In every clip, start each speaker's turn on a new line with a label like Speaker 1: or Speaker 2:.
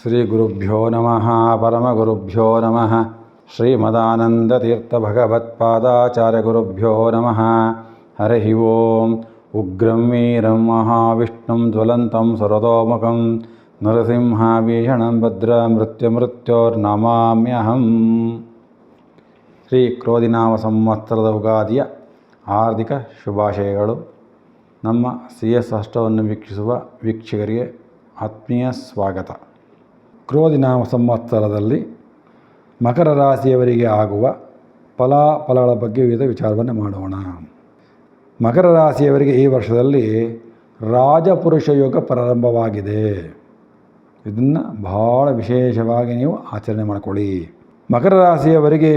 Speaker 1: ಶ್ರೀ ಗುರುಭ್ಯೋ ನಮಃ ಪರಮಗುರುಭ್ಯೋ ನಮಃ ಶ್ರೀಮದಾನಂದತೀರ್ಥಭಗವತ್ಪಾದಾಚಾರ್ಯ ಗುರುಭ್ಯೋ ನಮಃ. ಹರಿ ಓಂ. ಉಗ್ರಂ ವೀರಂ ಮಹಾವಿಷ್ಣುಂ ಜ್ವಲಂತಂ ಸರ್ವತೋಮುಖಂ ನರಸಿಂಹಭೀಷಣಂ ಭದ್ರಮೃತ್ಯುರ್ನಮಾಮ್ಯಹಂ. ಶ್ರೀ ಕ್ರೋಧಿನಾಮ ಸಂವತ್ಸರದ ಉಗಾದಿಯ ಹಾರ್ದಿಕ ಶುಭಾಶಯಗಳು. ನಮ್ಮ CS ಅಷ್ಟವನ್ನು ವೀಕ್ಷಿಸುವ ವೀಕ್ಷಕರಿಗೆ ಆತ್ಮೀಯ ಸ್ವಾಗತ. ಕ್ರೋಧಿನಾಮ ಸಂವತ್ಸರದಲ್ಲಿ ಮಕರ ರಾಶಿಯವರಿಗೆ ಆಗುವ ಫಲಾಫಲಗಳ ಬಗ್ಗೆ ವಿವಿಧ ವಿಚಾರವನ್ನು ಮಾಡೋಣ. ಮಕರ ರಾಶಿಯವರಿಗೆ ಈ ವರ್ಷದಲ್ಲಿ ರಾಜಪುರುಷ ಯೋಗ ಪ್ರಾರಂಭವಾಗಿದೆ. ಇದನ್ನು ಬಹಳ ವಿಶೇಷವಾಗಿ ನೀವು ಆಚರಣೆ ಮಾಡಿಕೊಳ್ಳಿ. ಮಕರ ರಾಶಿಯವರಿಗೆ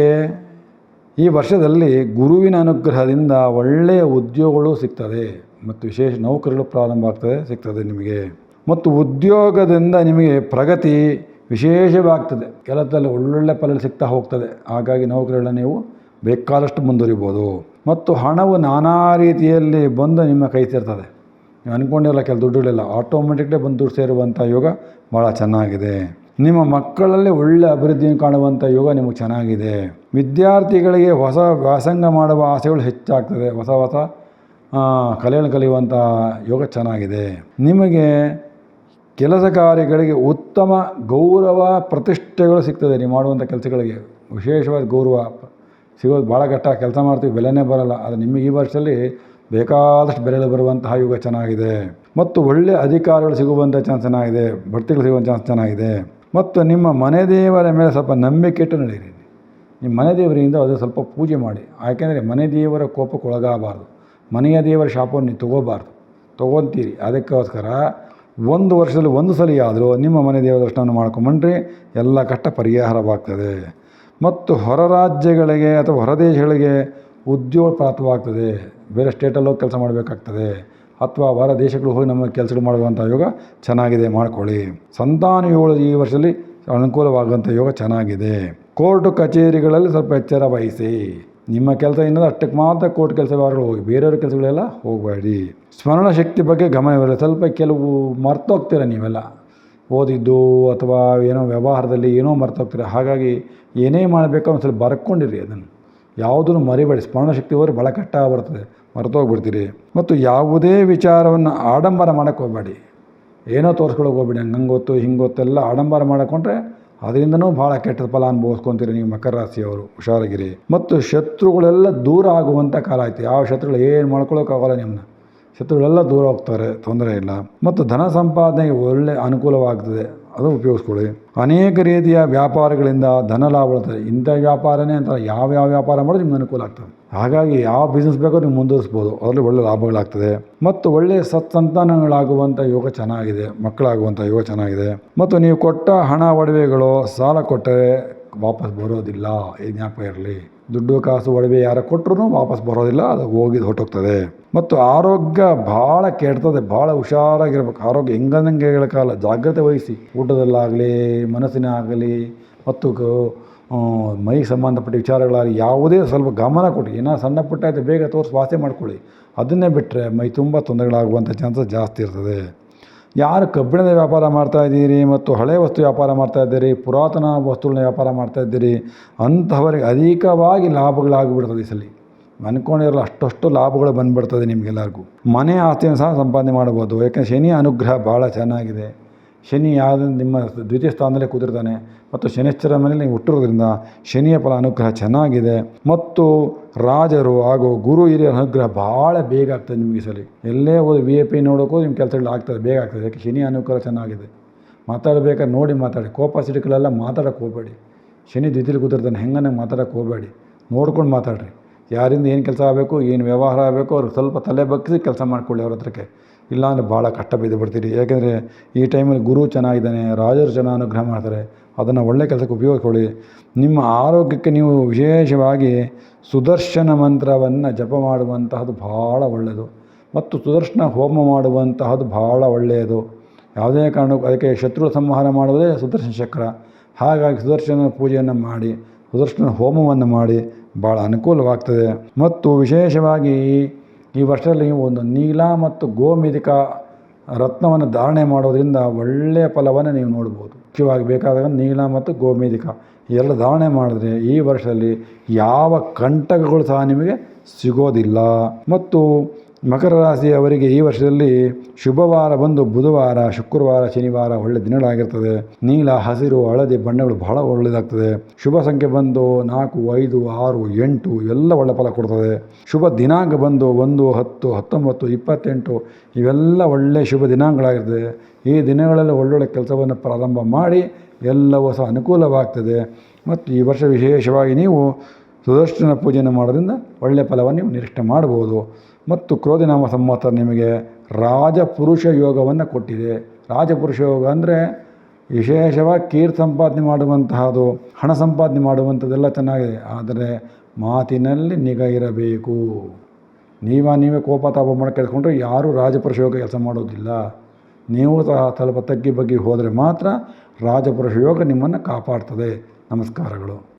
Speaker 1: ಈ ವರ್ಷದಲ್ಲಿ ಗುರುವಿನ ಅನುಗ್ರಹದಿಂದ ಒಳ್ಳೆಯ ಉದ್ಯೋಗಗಳು ಸಿಗ್ತದೆ ಮತ್ತು ವಿಶೇಷ ನೌಕರಿಗಳು ಪ್ರಾರಂಭ ಸಿಗ್ತದೆ ನಿಮಗೆ. ಮತ್ತು ಉದ್ಯೋಗದಿಂದ ನಿಮಗೆ ಪ್ರಗತಿ ವಿಶೇಷವಾಗ್ತದೆ. ಕೆಲಸದಲ್ಲಿ ಒಳ್ಳೊಳ್ಳೆ ಫಲ ಸಿಗ್ತಾ ಹೋಗ್ತದೆ. ಹಾಗಾಗಿ ನೌಕರಿಗಳನ್ನ ನೀವು ಬೇಕಾದಷ್ಟು ಮುಂದುವರಿಬೋದು. ಮತ್ತು ಹಣವು ನಾನಾ ರೀತಿಯಲ್ಲಿ ಬಂದು ನಿಮ್ಮ ಕೈ ಸೇರ್ತದೆ. ನೀವು ಅಂದ್ಕೊಂಡಿರಲ್ಲ, ಕೆಲ ದುಡ್ಡುಗಳೆಲ್ಲ ಆಟೋಮೆಟಿಕ್ಲಿ ಬಂದು ದುಡ್ಡು ಸೇರುವಂಥ ಯೋಗ ಭಾಳ ಚೆನ್ನಾಗಿದೆ. ನಿಮ್ಮ ಮಕ್ಕಳಲ್ಲಿ ಒಳ್ಳೆಯ ಅಭಿವೃದ್ಧಿಯನ್ನು ಕಾಣುವಂಥ ಯೋಗ ನಿಮಗೆ ಚೆನ್ನಾಗಿದೆ. ವಿದ್ಯಾರ್ಥಿಗಳಿಗೆ ಹೊಸ ವ್ಯಾಸಂಗ ಮಾಡುವ ಆಸೆಗಳು ಹೆಚ್ಚಾಗ್ತದೆ. ಹೊಸ ಹೊಸ ಕಲೆಯನ್ನು ಕಲಿಯುವಂಥ ಯೋಗ ಚೆನ್ನಾಗಿದೆ. ನಿಮಗೆ ಕೆಲಸ ಕಾರ್ಯಗಳಿಗೆ ಉತ್ತಮ ಗೌರವ ಪ್ರತಿಷ್ಠೆಗಳು ಸಿಗ್ತದೆ. ನೀವು ಮಾಡುವಂಥ ಕೆಲಸಗಳಿಗೆ ವಿಶೇಷವಾದ ಗೌರವ ಸಿಗೋದು ಭಾಳ ಕಷ್ಟ. ಕೆಲಸ ಮಾಡ್ತೀವಿ, ಬೆಲೆನೇ ಬರೋಲ್ಲ. ಆದರೆ ನಿಮಗೆ ಈ ವರ್ಷದಲ್ಲಿ ಬೇಕಾದಷ್ಟು ಬೆಲೆಗಳು ಬರುವಂತಹ ಯೋಗ ಚೆನ್ನಾಗಿದೆ. ಮತ್ತು ಒಳ್ಳೆಯ ಅಧಿಕಾರಿಗಳು ಸಿಗುವಂಥ ಚಾನ್ಸ್ ಚೆನ್ನಾಗಿದೆ. ಬಡ್ತಿಗಳು ಸಿಗುವಂಥ ಚಾನ್ಸ್ ಚೆನ್ನಾಗಿದೆ. ಮತ್ತು ನಿಮ್ಮ ಮನೆ ದೇವರ ಮೇಲೆ ಸ್ವಲ್ಪ ನಂಬಿಕೆ ಇಟ್ಟು ನಡೆಯಿರಿ. ನಿಮ್ಮ ಮನೆ ದೇವರಿಂದ ಅದು ಸ್ವಲ್ಪ ಪೂಜೆ ಮಾಡಿ. ಯಾಕೆಂದರೆ ಮನೆ ದೇವರ ಕೋಪಕ್ಕೆ ಒಳಗಾಗಬಾರ್ದು. ಮನೆಯ ದೇವರ ಶಾಪವನ್ನು ನೀವು ತೊಗೊತೀರಿ. ಅದಕ್ಕೋಸ್ಕರ ಒಂದು ವರ್ಷದಲ್ಲಿ ಒಂದು ಸಲ ಆದರೂ ನಿಮ್ಮ ಮನೆ ದೇವರ ದರ್ಶನವನ್ನು ಮಾಡ್ಕೊಂಬಂಡ್ರೆ ಎಲ್ಲ ಕಷ್ಟ ಪರಿಹಾರವಾಗ್ತದೆ. ಮತ್ತು ಹೊರ ರಾಜ್ಯಗಳಿಗೆ ಅಥವಾ ಹೊರ ದೇಶಗಳಿಗೆ ಉದ್ಯೋಗ ಪ್ರಾಪ್ತವಾಗ್ತದೆ. ಬೇರೆ ಸ್ಟೇಟಲ್ಲಿ ಹೋಗಿ ಕೆಲಸ ಮಾಡಬೇಕಾಗ್ತದೆ. ಅಥವಾ ಹೊರ ದೇಶಗಳು ಹೋಗಿ ನಮ್ಮ ಕೆಲಸಗಳು ಮಾಡುವಂಥ ಯೋಗ ಚೆನ್ನಾಗಿದೆ, ಮಾಡ್ಕೊಳ್ಳಿ. ಸಂತಾನ ಯೋಗ ಈ ವರ್ಷದಲ್ಲಿ ಅನುಕೂಲವಾಗುವಂಥ ಯೋಗ ಚೆನ್ನಾಗಿದೆ. ಕೋರ್ಟು ಕಚೇರಿಗಳಲ್ಲಿ ಸ್ವಲ್ಪ ಎಚ್ಚರ ವಹಿಸಿ. ನಿಮ್ಮ ಕೆಲಸ ಇನ್ನೊಂದು ಅಷ್ಟಕ್ಕೆ ಮಾತ್ರ ಕೋರ್ಟ್ ಕೆಲಸ ವ್ಯವಹಾರಗಳು ಹೋಗಿ, ಬೇರೆಯವ್ರ ಕೆಲಸಗಳೆಲ್ಲ ಹೋಗಬೇಡಿ. ಸ್ಮರಣ ಶಕ್ತಿ ಬಗ್ಗೆ ಗಮನವಿರಲಿ. ಸ್ವಲ್ಪ ಕೆಲವು ಮರ್ತೋಗ್ತೀರ ನೀವೆಲ್ಲ ಓದಿದ್ದು ಅಥವಾ ಏನೋ ವ್ಯವಹಾರದಲ್ಲಿ ಏನೋ ಮರ್ತೋಗ್ತೀರ. ಹಾಗಾಗಿ ಏನೇ ಮಾಡಬೇಕೋ ಒಂದು ಸ್ವಲ್ಪ ಬರ್ಕೊಂಡಿರಿ. ಅದನ್ನು ಯಾವುದನ್ನು ಮರಿಬೇಡಿ. ಸ್ಮರಣ ಶಕ್ತಿ ಹೋದರೆ ಭಾಳ ಕಷ್ಟ ಬರ್ತದೆ, ಮರ್ತೋಗ್ಬಿಡ್ತೀರಿ. ಮತ್ತು ಯಾವುದೇ ವಿಚಾರವನ್ನು ಆಡಂಬರ ಮಾಡೋಕ್ಕೆ ಹೋಗಬೇಡಿ. ಏನೋ ತೋರಿಸ್ಕೊಳಕ್ಕೆ ಹೋಗ್ಬೇಡಿ. ಹಂಗೆ ಗೊತ್ತು ಹಿಂಗೆ ಗೊತ್ತೆಲ್ಲ ಆಡಂಬರ ಮಾಡೋಕೊಂಡ್ರೆ ಅದರಿಂದನೂ ಭಾಳ ಕೆಟ್ಟ ಫಲ ಅನುಭವಿಸ್ಕೊತೀರಿ ನೀವು ಮಕರ ರಾಶಿಯವರು. ಹುಷಾರಾಗಿರಿ. ಮತ್ತು ಶತ್ರುಗಳೆಲ್ಲ ದೂರ ಆಗುವಂಥ ಕಾಲ ಆಯಿತು. ಯಾವ ಶತ್ರುಗಳು ಏನು ಮಾಡ್ಕೊಳ್ಳೋಕ್ಕಾಗಲ್ಲ. ನಿಮ್ಮನ್ನ ಶತ್ರುಗಳೆಲ್ಲ ದೂರ ಹೋಗ್ತಾರೆ, ತೊಂದರೆ ಇಲ್ಲ. ಮತ್ತು ಧನ ಸಂಪಾದನೆಗೆ ಒಳ್ಳೆ ಅನುಕೂಲವಾಗ್ತದೆ, ಅದು ಉಪಯೋಗಿಸ್ಕೊಳ್ಳಿ. ಅನೇಕ ರೀತಿಯ ವ್ಯಾಪಾರಗಳಿಂದ ಧನ ಲಾಭ ಬರ್ತದೆ. ಇಂಥ ವ್ಯಾಪಾರನೇ ಅಂತ ಯಾವ ವ್ಯಾಪಾರ ಮಾಡಿದ್ರೆ ನಿಮ್ಗೆ ಅನುಕೂಲ ಆಗ್ತದೆ. ಹಾಗಾಗಿ ಯಾವ ಬಿಸ್ನೆಸ್ ಬೇಕೋ ನೀವು ಮುಂದುವರಿಸ್ಬೋದು. ಅದರಲ್ಲಿ ಒಳ್ಳೆ ಲಾಭಗಳಾಗ್ತದೆ. ಮತ್ತು ಒಳ್ಳೆಯ ಸತ್ಸಂತಾನಗಳಾಗುವಂಥ ಯೋಗ ಚೆನ್ನಾಗಿದೆ. ಮಕ್ಕಳಾಗುವಂಥ ಯೋಗ ಚೆನ್ನಾಗಿದೆ. ಮತ್ತು ನೀವು ಕೊಟ್ಟ ಹಣ ಒಡವೆಗಳು ಸಾಲ ಕೊಟ್ಟರೆ ವಾಪಸ್ ಬರೋದಿಲ್ಲ. ಈ ಜ್ಞಾಪಕ ಇರಲಿ. ದುಡ್ಡು ಕಾಸು ಒಡವೆ ಯಾರು ಕೊಟ್ಟರು ವಾಪಸ್ ಬರೋದಿಲ್ಲ, ಅದು ಹೊರಟೋಗ್ತದೆ. ಮತ್ತು ಆರೋಗ್ಯ ಭಾಳ ಕೆಡ್ತದೆ. ಭಾಳ ಹುಷಾರಾಗಿರ್ಬೇಕು. ಆರೋಗ್ಯ ಹೆಂಗಂಗೆ ಹೇಳೋಕ್ಕಾಗಲ್ಲ. ಜಾಗ್ರತೆ ವಹಿಸಿ. ಊಟದಲ್ಲಾಗಲಿ, ಮನಸ್ಸಿನ ಆಗಲಿ, ಮತ್ತು ಮೈ ಸಂಬಂಧಪಟ್ಟ ವಿಚಾರಗಳಾಗಲಿ ಯಾವುದೇ ಸ್ವಲ್ಪ ಗಮನ ಕೊಟ್ಟು. ಏನೋ ಸಣ್ಣ ಪುಟ್ಟ ಆಯಿತು ಬೇಗ ತೋರಿಸಿ ವಾಸೆ ಮಾಡ್ಕೊಳ್ಳಿ. ಅದನ್ನೇ ಬಿಟ್ಟರೆ ಮೈ ತುಂಬ ತೊಂದರೆಗಳಾಗುವಂಥ ಚಾನ್ಸಸ್ ಜಾಸ್ತಿ ಇರ್ತದೆ. ಯಾರು ಕಬ್ಬಿಣದ ವ್ಯಾಪಾರ ಮಾಡ್ತಾಯಿದ್ದೀರಿ ಮತ್ತು ಹಳೆ ವಸ್ತು ವ್ಯಾಪಾರ ಮಾಡ್ತಾಯಿದ್ದೀರಿ, ಪುರಾತನ ವಸ್ತುಗಳನ್ನ ವ್ಯಾಪಾರ ಮಾಡ್ತಾಯಿದ್ದೀರಿ, ಅಂಥವರಿಗೆ ಅಧಿಕವಾಗಿ ಲಾಭಗಳಾಗಿಬಿಡ್ತದೆ. ಈ ಸಲ ಅಂದ್ಕೊಂಡಿರಲ್ಲ ಅಷ್ಟು ಲಾಭಗಳು ಬಂದುಬಿಡ್ತದೆ ನಿಮಗೆಲ್ಲರಿಗೂ. ಮನೆ ಆಸ್ತಿಯನ್ನು ಸಹ ಸಂಪಾದನೆ ಮಾಡ್ಬೋದು. ಯಾಕೆಂದರೆ ಶನಿಯ ಅನುಗ್ರಹ ಭಾಳ ಚೆನ್ನಾಗಿದೆ. ಶನಿ ನಿಮ್ಮ ದ್ವಿತೀಯ ಸ್ಥಾನದಲ್ಲೇ ಕೂತಿರ್ತಾನೆ. ಮತ್ತು ಶನಿಶ್ಚರ ಮನೇಲಿ ನೀವು ಹುಟ್ಟಿರೋದ್ರಿಂದ ಶನಿಯ ಫಲ ಅನುಗ್ರಹ ಚೆನ್ನಾಗಿದೆ. ಮತ್ತು ರಾಜರು ಹಾಗೂ ಗುರು ಹಿರಿಯರ ಅನುಗ್ರಹ ಭಾಳ ಬೇಗ ಆಗ್ತದೆ ನಿಮಗೆ. ಸಲ ಎಲ್ಲೇ ಹೋಗಿ VIP ನೋಡೋಕ್ಕೂ ನಿಮ್ಮ ಕೆಲಸಗಳು ಆಗ್ತದೆ, ಬೇಗ ಆಗ್ತದೆ. ಯಾಕೆ ಶನಿ ಅನುಗ್ರಹ ಚೆನ್ನಾಗಿದೆ. ಮಾತಾಡಬೇಕಾದ್ರೆ ನೋಡಿ ಮಾತಾಡಿ. ಕೋಪ ಸಿಡುಕಲೆಲ್ಲ ಮಾತಾಡೋಕ್ಕೆ ಹೋಗಬೇಡಿ. ಶನಿ ದ್ವಿತೀಯಲ್ಲಿ ಕೂತಿರ್ತಾನೆ. ಹೆಂಗನೆ ಮಾತಾಡೋಕ್ಕೆ ಹೋಗಬೇಡಿ. ನೋಡ್ಕೊಂಡು ಮಾತಾಡ್ರಿ. ಯಾರಿಂದ ಏನು ಕೆಲಸ ಆಗಬೇಕು, ಏನು ವ್ಯವಹಾರ ಆಗಬೇಕು ಅವ್ರಿಗೆ ಸ್ವಲ್ಪ ತಲೆ ಬಗ್ಗಿಸಿ ಕೆಲಸ ಮಾಡ್ಕೊಳ್ಳಿ ಅವ್ರ ಹತ್ರಕ್ಕೆ. ಇಲ್ಲಾಂದರೆ ಭಾಳ ಕಷ್ಟ ಬಿದ್ದು ಬಿಡ್ತೀರಿ. ಯಾಕೆಂದರೆ ಈ ಟೈಮಲ್ಲಿ ಗುರು ಚೆನ್ನಾಗಿದ್ದಾನೆ, ರಾಜರು ಚೆನ್ನಾಗಿ ಅನುಗ್ರಹ ಮಾಡ್ತಾರೆ. ಅದನ್ನು ಒಳ್ಳೆ ಕೆಲಸಕ್ಕೆ ಉಪಯೋಗಿಸ್ಕೊಳ್ಳಿ. ನಿಮ್ಮ ಆರೋಗ್ಯಕ್ಕೆ ನೀವು ವಿಶೇಷವಾಗಿ ಸುದರ್ಶನ ಮಂತ್ರವನ್ನು ಜಪ ಮಾಡುವಂತಹದ್ದು ಭಾಳ ಒಳ್ಳೆಯದು. ಮತ್ತು ಸುದರ್ಶನ ಹೋಮ ಮಾಡುವಂತಹದ್ದು ಭಾಳ ಒಳ್ಳೆಯದು. ಯಾವುದೇ ಕಾರಣಕ್ಕೂ ಅದಕ್ಕೆ ಶತ್ರು ಸಂಹಾರ ಮಾಡುವುದೇ ಸುದರ್ಶನ ಚಕ್ರ. ಹಾಗಾಗಿ ಸುದರ್ಶನ ಪೂಜೆಯನ್ನು ಮಾಡಿ, ಸುದರ್ಶನ ಹೋಮವನ್ನು ಮಾಡಿ ಭಾಳ ಅನುಕೂಲವಾಗ್ತದೆ. ಮತ್ತು ವಿಶೇಷವಾಗಿ ಈ ವರ್ಷದಲ್ಲಿ ನೀವು ಒಂದು ನೀಲ ಮತ್ತು ಗೋಮೇಧಿಕ ರತ್ನವನ್ನು ಧಾರಣೆ ಮಾಡೋದ್ರಿಂದ ಒಳ್ಳೆಯ ಫಲವನ್ನು ನೀವು ನೋಡ್ಬೋದು. ಮುಖ್ಯವಾಗಿ ಬೇಕಾದಾಗ ನೀಲ ಮತ್ತು ಗೋಮೇಧಿಕ ಎರಡು ಧಾರಣೆ ಮಾಡಿದ್ರೆ ಈ ವರ್ಷದಲ್ಲಿ ಯಾವ ಕಂಟಕಗಳು ಸಹ ನಿಮಗೆ ಸಿಗೋದಿಲ್ಲ. ಮತ್ತು ಮಕರ ರಾಶಿಯವರಿಗೆ ಈ ವರ್ಷದಲ್ಲಿ ಶುಭವಾರ ಬಂದು ಬುಧವಾರ, ಶುಕ್ರವಾರ, ಶನಿವಾರ ಒಳ್ಳೆ ದಿನಗಳಾಗಿರ್ತದೆ. ನೀಲ, ಹಸಿರು, ಹಳದಿ ಬಣ್ಣಗಳು ಬಹಳ ಒಳ್ಳೆಯದಾಗ್ತದೆ. ಶುಭ ಸಂಖ್ಯೆ ಬಂದು 4, 5, 6, 8 ಇವೆಲ್ಲ ಒಳ್ಳೆ ಫಲ ಕೊಡ್ತದೆ. ಶುಭ ದಿನಾಂಕ ಬಂದು 1, 10, 19, 28 ಇವೆಲ್ಲ ಒಳ್ಳೆಯ ಶುಭ ದಿನಾಂಕಗಳಾಗಿರ್ತದೆ. ಈ ದಿನಗಳಲ್ಲಿ ಒಳ್ಳೊಳ್ಳೆ ಕೆಲಸವನ್ನು ಪ್ರಾರಂಭ ಮಾಡಿ ಎಲ್ಲವೂ ಸಹ ಅನುಕೂಲವಾಗ್ತದೆ. ಮತ್ತು ಈ ವರ್ಷ ವಿಶೇಷವಾಗಿ ನೀವು ಸುದರ್ಶನ ಪೂಜೆಯನ್ನು ಮಾಡೋದ್ರಿಂದ ಒಳ್ಳೆಯ ಫಲವನ್ನು ನೀವು ನಿರೀಕ್ಷೆ ಮಾಡ್ಬೋದು. ಮತ್ತು ಕ್ರೋಧಿನಾಮ ಸಂವತ್ಸರ ನಿಮಗೆ ರಾಜಪುರುಷ ಯೋಗವನ್ನು ಕೊಟ್ಟಿದೆ. ರಾಜಪುರುಷ ಯೋಗ ಅಂದರೆ ವಿಶೇಷವಾಗಿ ಕೀರ್ತಿ ಸಂಪಾದನೆ ಮಾಡುವಂತಹದ್ದು, ಹಣ ಸಂಪಾದನೆ ಮಾಡುವಂಥದ್ದೆಲ್ಲ ಚೆನ್ನಾಗಿದೆ. ಆದರೆ ಮಾತಿನಲ್ಲಿ ನಿಗಾ ಇರಬೇಕು. ನೀವೇ ಕೋಪ ತಾಪ ಮಾಡಿ ಕೆಲ್ಸ್ಕೊಂಡ್ರೆ ಯಾರೂ ರಾಜಪುರುಷ ಯೋಗ ಕೆಲಸ ಮಾಡೋದಿಲ್ಲ. ನೀವು ಸಹ ಸ್ವಲ್ಪ ತಗ್ಗಿ ಬಗ್ಗಿ ಹೋದರೆ ಮಾತ್ರ ರಾಜಪುರುಷ ಯೋಗ ನಿಮ್ಮನ್ನು ಕಾಪಾಡ್ತದೆ. ನಮಸ್ಕಾರಗಳು.